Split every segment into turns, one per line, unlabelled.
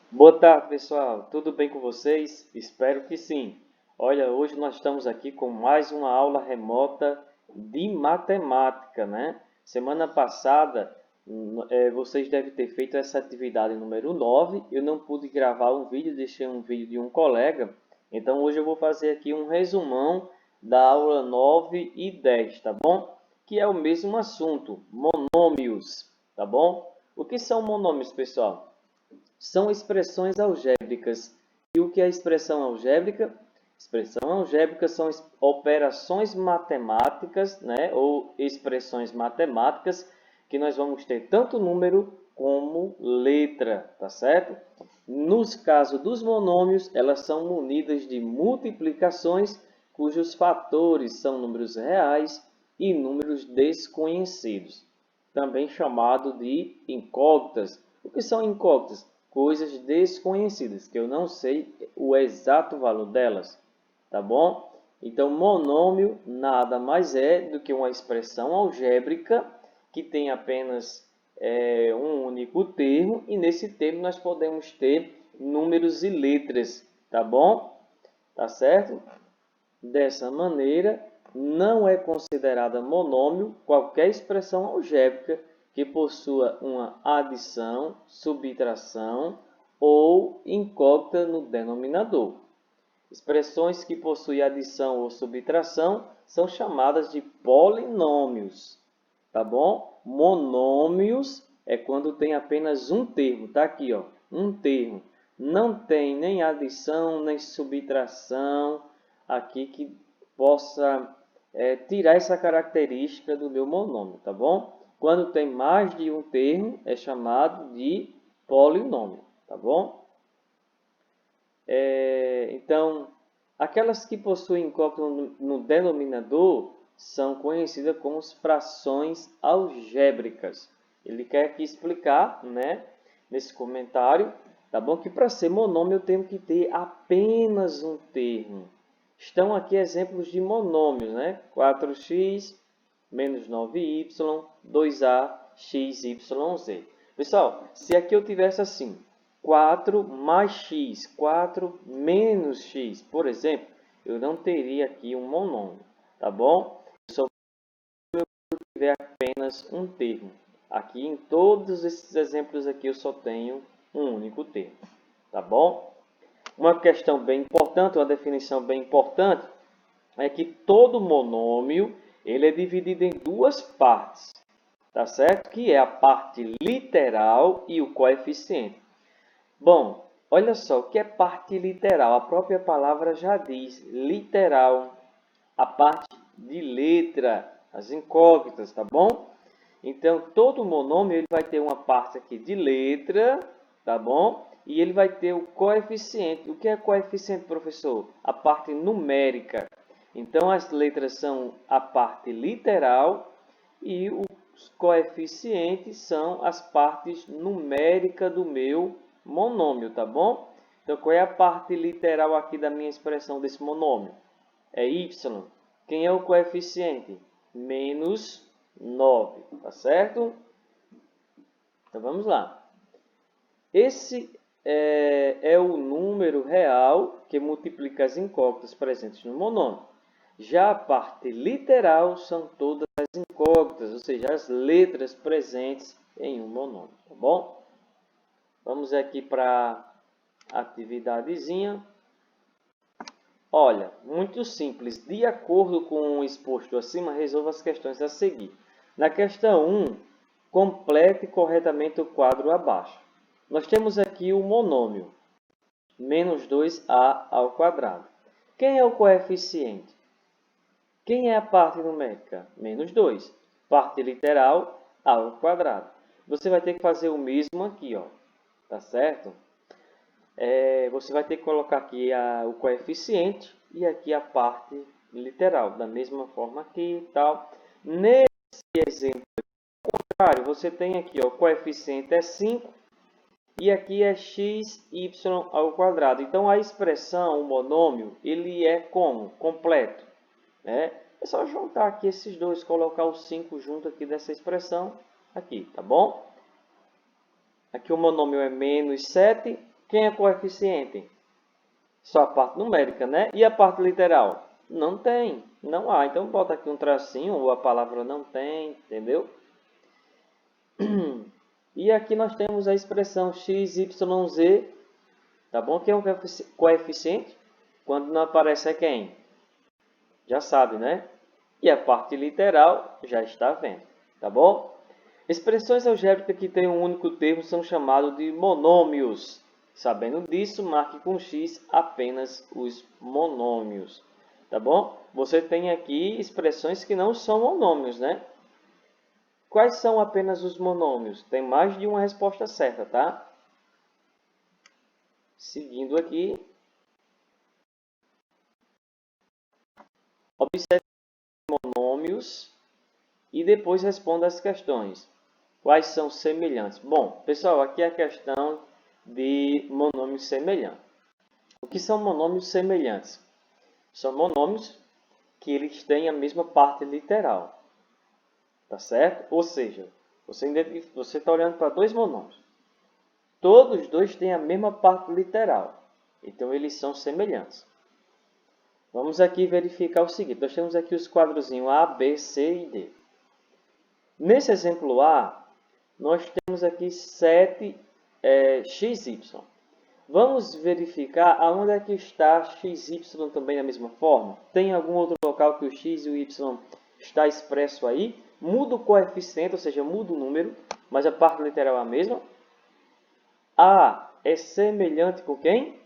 Boa tarde, pessoal. Tudo bem com vocês? Espero que sim. Olha, hoje nós estamos aqui com mais uma aula remota de matemática, né? Semana passada, vocês devem ter feito essa atividade número 9. Eu não pude gravar um vídeo, deixei um vídeo de um colega. Então, hoje eu vou fazer aqui um resumão da aula 9 e 10, tá bom? Que é o mesmo assunto, monômios, tá bom? O que são monômios, pessoal? São expressões algébricas. E o que é expressão algébrica? Expressão algébrica são operações matemáticas, né, ou expressões matemáticas, que nós vamos ter tanto número como letra, tá certo? Nos casos dos monômios, elas são munidas de multiplicações cujos fatores são números reais e números desconhecidos, também chamado de incógnitas. O que são incógnitas? Coisas desconhecidas, que eu não sei o exato valor delas, tá bom? Então, monômio nada mais é do que uma expressão algébrica que tem apenas um único termo, e nesse termo nós podemos ter números e letras, tá bom? Tá certo? Dessa maneira, não é considerada monômio qualquer expressão algébrica que possua uma adição, subtração ou incógnita no denominador. Expressões que possuem adição ou subtração são chamadas de polinômios, tá bom? Monômios é quando tem apenas um termo, tá aqui, ó, um termo. Não tem nem adição, nem subtração aqui que possa tirar essa característica do meu monômio, tá bom? Quando tem mais de um termo, é chamado de polinômio, tá bom? Então, aquelas que possuem incógnito no denominador são conhecidas como frações algébricas. Ele quer aqui explicar, né, nesse comentário, tá bom? Que para ser monômio eu tenho que ter apenas um termo. Estão aqui exemplos de monômios, né? 4x menos 9y, 2a, x, y, z. Pessoal, se aqui eu tivesse assim, 4 mais x, 4 menos x, por exemplo, eu não teria aqui um monômio, tá bom? Eu só tiver apenas um termo. Aqui em todos esses exemplos aqui eu só tenho um único termo, tá bom? Uma questão bem importante, uma definição bem importante, é que todo monômio ele é dividido em duas partes, tá certo? Que é a parte literal e o coeficiente. Bom, olha só, o que é parte literal? A própria palavra já diz, literal, a parte de letra, as incógnitas, tá bom? Então, todo monômio ele vai ter uma parte aqui de letra, tá bom? E ele vai ter o coeficiente. O que é coeficiente, professor? A parte numérica. Então, as letras são a parte literal e os coeficientes são as partes numéricas do meu monômio, tá bom? Então, qual é a parte literal aqui da minha expressão desse monômio? É y. Quem é o coeficiente? Menos 9, tá certo? Então, vamos lá. Esse é o número real que multiplica as incógnitas presentes no monômio. Já a parte literal são todas as incógnitas, ou seja, as letras presentes em um monômio, tá bom? Vamos aqui para a atividadezinha. Olha, muito simples. De acordo com o exposto acima, resolva as questões a seguir. Na questão 1, complete corretamente o quadro abaixo. Nós temos aqui o monômio, menos 2a ao quadrado. Quem é o coeficiente? Quem é a parte numérica? Menos 2. Parte literal, a ao quadrado. Você vai ter que fazer o mesmo aqui, ó. Tá certo? Você vai ter que colocar aqui o coeficiente e aqui a parte literal, da mesma forma aqui e tal. Nesse exemplo contrário, você tem aqui, ó, o coeficiente é 5 e aqui é x, y ao quadrado. Então, a expressão, o monômio, ele é como? Completo. Né? É só juntar aqui esses dois, colocar o 5 junto aqui dessa expressão, aqui, tá bom? Aqui o monômio é menos 7 Quem é coeficiente? Só a parte numérica, né? E a parte literal? Não tem, não há. Então, bota aqui um tracinho, ou a palavra não tem, entendeu? E aqui nós temos a expressão x, y, z, tá bom? Quem é um coeficiente? Quando não aparece é quem? Já sabe, né? E a parte literal já está vendo, tá bom? Expressões algébricas que têm um único termo são chamadas de monômios. Sabendo disso, marque com X apenas os monômios, tá bom? Você tem aqui expressões que não são monômios, né? Quais são apenas os monômios? Tem mais de uma resposta certa, tá? Seguindo aqui, observe os monômios e depois responda as questões. Quais são semelhantes? Bom, pessoal, aqui é a questão de monômios semelhantes. O que são monômios semelhantes? São monômios que eles têm a mesma parte literal, tá certo? Ou seja, você está olhando para dois monômios. Todos os dois têm a mesma parte literal, então eles são semelhantes. Vamos aqui verificar o seguinte, nós temos aqui os quadrozinhos A, B, C e D. Nesse exemplo A, nós temos aqui 7 xy. Vamos verificar aonde é que está xy também da mesma forma. Tem algum outro local que o x e o y está expresso aí? Muda o coeficiente, ou seja, muda o número, mas a parte literal é a mesma. A é semelhante com quem?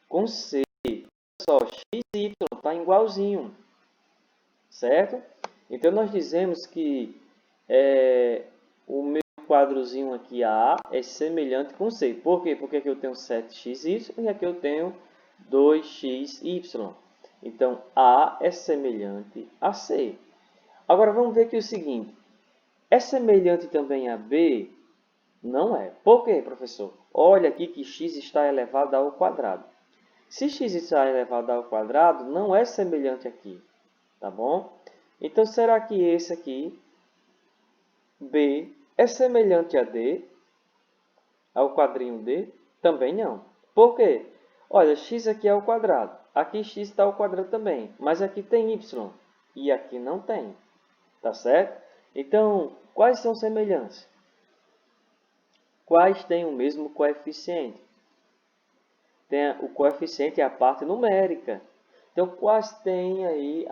Com C. Olha só, x e y está igualzinho, certo? Então, nós dizemos que o meu quadrozinho aqui A é semelhante com C. Por quê? Porque aqui eu tenho 7xy e aqui eu tenho 2xy. Então, A é semelhante a C. Agora, vamos ver aqui o seguinte. É semelhante também a B? Não é. Por quê, professor? Olha aqui que x está elevado ao quadrado. Se x está elevado ao quadrado, não é semelhante aqui. Tá bom? Então, será que esse aqui, B, é semelhante a D? Ao quadrinho D? Também não. Por quê? Olha, x aqui é ao quadrado. Aqui x está ao quadrado também. Mas aqui tem y. E aqui não tem. Tá certo? Então, quais são semelhantes? Quais têm o mesmo coeficiente? O coeficiente é a parte numérica. Então, quais têm aí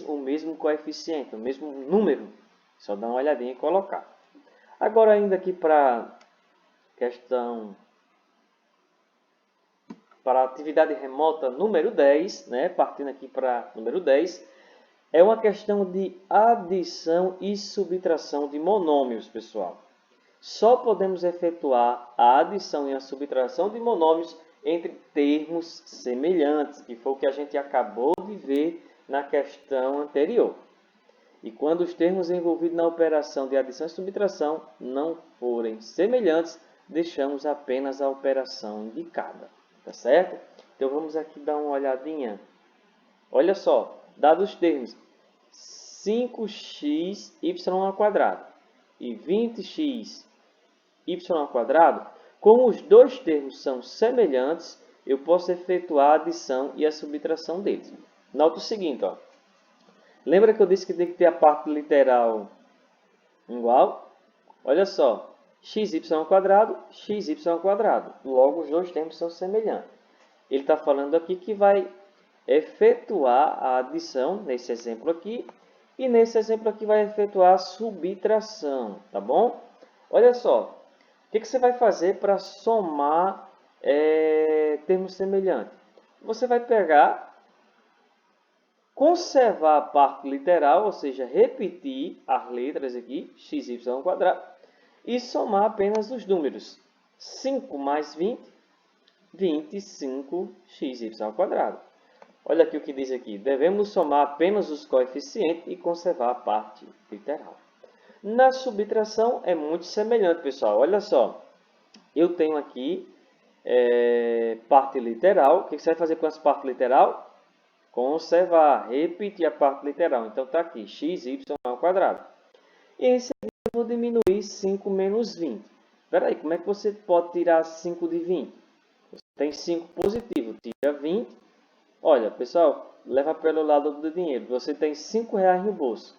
o mesmo coeficiente, o mesmo número? Só dar uma olhadinha e colocar. Agora, ainda aqui para a atividade remota número 10, né? Partindo aqui para número 10, é uma questão de adição e subtração de monômios, pessoal. Só podemos efetuar a adição e a subtração de monômios entre termos semelhantes, que foi o que a gente acabou de ver na questão anterior. E quando os termos envolvidos na operação de adição e subtração não forem semelhantes, deixamos apenas a operação indicada. Tá certo? Então, vamos aqui dar uma olhadinha. Olha só, dados os termos 5xy² e 20xy², como os dois termos são semelhantes, eu posso efetuar a adição e a subtração deles. Nota o seguinte, ó. Lembra que eu disse que tem que ter a parte literal igual? Olha só, xy², xy². Logo, os dois termos são semelhantes. Ele está falando aqui que vai efetuar a adição, nesse exemplo aqui, e nesse exemplo aqui vai efetuar a subtração, tá bom? Olha só, o que você vai fazer para somar termos semelhantes? Você vai pegar, conservar a parte literal, ou seja, repetir as letras aqui, xy², e somar apenas os números. 5 mais 20, 25xy². Olha aqui o que diz aqui. Devemos somar apenas os coeficientes e conservar a parte literal. Na subtração é muito semelhante, pessoal. Olha só. Eu tenho aqui parte literal. O que você vai fazer com essa parte literal? Conservar, repetir a parte literal. Então, está aqui, xy². E em seguida, eu vou diminuir 5 menos 20. Espera aí, como é que você pode tirar 5 de 20? tem 5 positivo, tira 20. Olha, pessoal, leva pelo lado do dinheiro. Você tem R$5 no bolso,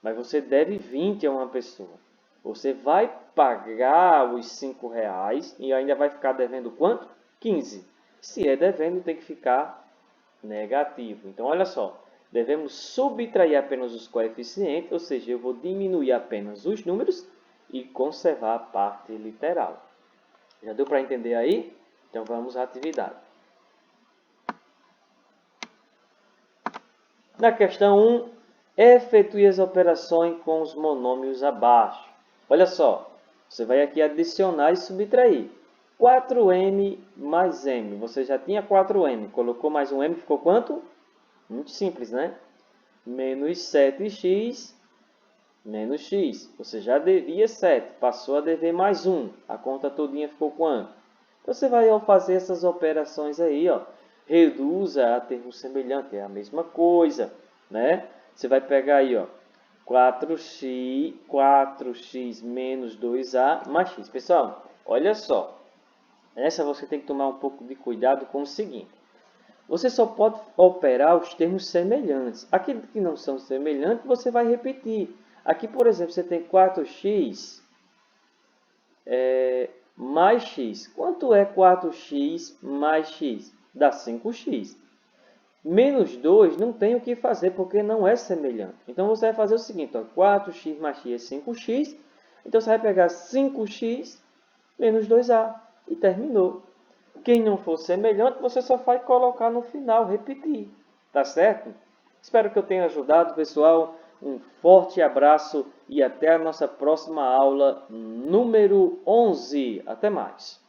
mas você deve 20 a uma pessoa. Você vai pagar os R$5 e ainda vai ficar devendo quanto? 15. Se é devendo, tem que ficar negativo. Então, olha só. Devemos subtrair apenas os coeficientes, ou seja, eu vou diminuir apenas os números e conservar a parte literal. Já deu para entender aí? Então, vamos à atividade. Na questão 1, efetue as operações com os monômios abaixo. Olha só, você vai aqui adicionar e subtrair. 4m mais m. Você já tinha 4m, colocou mais um m, ficou quanto? Muito simples, né? Menos 7x menos x. Você já devia 7, passou a dever mais 1. A conta todinha ficou quanto? Você vai fazer essas operações aí, ó. Reduza a termo semelhante, é a mesma coisa, né? Você vai pegar aí, ó, 4x menos 2a mais x. Pessoal, olha só. Essa você tem que tomar um pouco de cuidado com o seguinte. Você só pode operar os termos semelhantes. Aqueles que não são semelhantes, você vai repetir. Aqui, por exemplo, você tem 4x mais x. Quanto é 4x mais x? Dá 5x. Menos 2 não tem o que fazer, porque não é semelhante. Então, você vai fazer o seguinte, ó, 4x mais x é 5x. Então, você vai pegar 5x menos 2a e terminou. Quem não for semelhante, você só vai colocar no final, repetir. Tá certo? Espero que eu tenha ajudado, pessoal. Um forte abraço e até a nossa próxima aula número 11. Até mais!